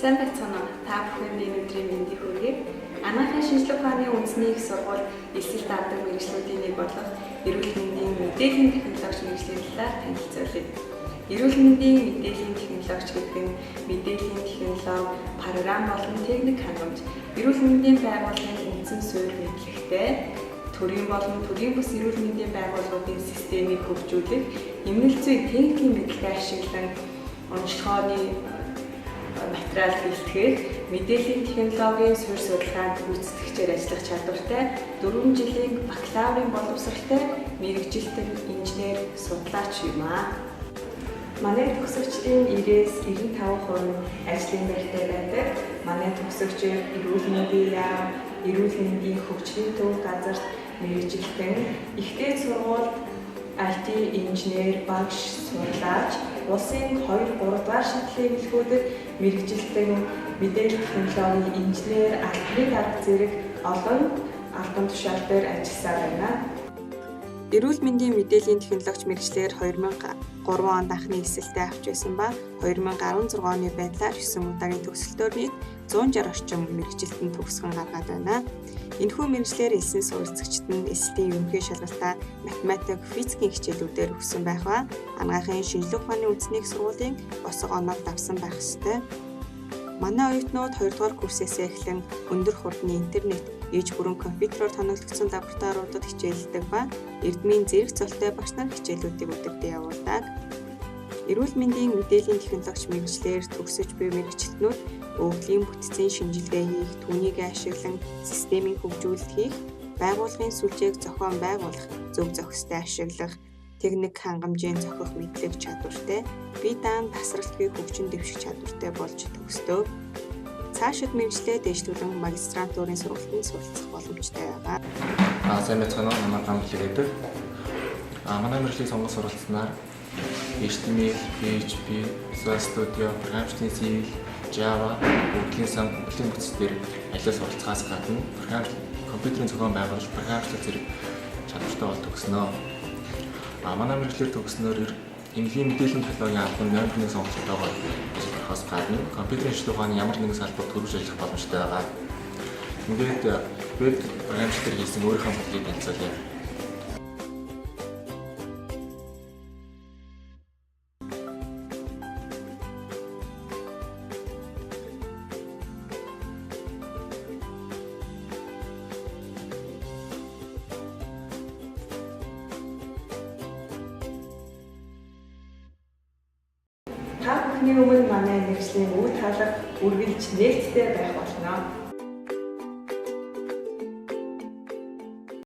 Сайн байцгаана уу? Та бүхэнд энэ өдрийн мэндийг хүргэе. Анагаахын шинжлэх ухааны үндэсний их сургууль эсэлт авдаг мэргэжлүүдийн нэг болох эрүүл мэндийн мэдээллийн технологич мэргэжлийн талаар танилцуулъя. Эрүүл мэндийн мэдээллийн технологич гэдэг нь мэдээллийн технологи, програм болон техник хангамж, эрүүл мэндийн байгууллагын үндсэн суурь мэдлэгтэй төрийн болон төрийн бус эрүүл мэндийн байгууллагуудын системийг хөгжүүлэх, эмнэлэг зүйн техникийн мэдлэгээ ашиглан онцлогооны материал бэлтгэх, мэдээллийн технологийн суурь судалгаанд гүйцэтгэгчээр ажиллах чадвартай 4 жилийн бакалаврын боловсралтай мэргэжилтэн инженер судлаач юм аа. Манай төгсөгчдийн 90-95% ажлын байртай байдаг. Манай төгсөгчид эрүүл мэндийн яам, эрүүл мэндийн хөгжлийн төв газарт мэргэжилтэн, ихтэй сургуульд IT инженер, багш, судлаач, улсын 2-3 дугаар шатлалын бэлгүүдэд мэргэжилтэн, мэдээлэл технологийн инженер, албаны дарга зэрэг олон албан тушаал дээр ажилласаар байна. Эрүүл мэндийн мэдээллийн технологич мэргэжлэр 2003 онд анхны эсэлтээ авч байсан ба 2016 оны байдлаар 9 удаагийн төгсөлтөөр нийт 160 орчим мэргэжилтэнд төгсгөн гаргаад байна. Энэхүү мэргэжлэр элсэн суралцагчид нь эсэлтийн ерөнхий шалгалтаа математик, физикийн хичээлүүдээр өгсөн байх ба анагаахын шинжлэх ухааны үндэсний их сургуулийн босго онолд авсан байх ёстой. Манай оюутнууд 2 дугаар курсээсээ эхлэн өндөр хурдны интернет, ээж бүрэн компьютероор тоноглогдсон лабораториудад хичээлдэг ба эрдмийн зэрэг золтой багш нар хичээлүүдийг өдөртөө явуулдаг. Эрүүл мэндийн мэдээллийн технологич мэргэжлэр төгсөж буй мэргэжилтнүүд өвглийн бүтцийн шинжилгээ хийх, түүнийг ашиглан системийн хөгжүүлэлт хийх, байгууллагын сүлжээг зохион байгуулах, зөв зохистой ашиглах, техник хангамжийн зохих мэдлэг чадвартай, бие даан тасралтгүй хөгжин дэвших чадвартай болж төгсдөг. Цаашид мэргэжлээ дэвшлүүлэн магистрантурын сургалтанд суралцах боломжтой байгаа. Сайн байцгаана уу? Намайг Гамбал гэдэг. Манай мэргэжлийн сонгон суралцсанаар HTML, PHP, Visual Studio, програмчлалын C, Java, өвглийн сан, өвглийн бүтц дээр ажиллаж суралцахаас гадна компьютерийн зохион байгуулалт, програмчлал зэрэг чадвартай бол төгснөө. Манай мэргэжлэр төгснөөр эмнэлгийн мэдээллийн технологийн албаны номерны сонголтойгоор ажиллахаас гадна компьютерийн шинжлэх ухааны ямар нэгэн салбарт хөрвж ажиллах боломжтой байгаа. Ингээд веб програмчлалаар хийсэн өөрийнхөө бодлыг танилцуулъя. Та бүхний өмнө манай мэргэжлийн үе таалга үргэлж нээлттэй байх болно.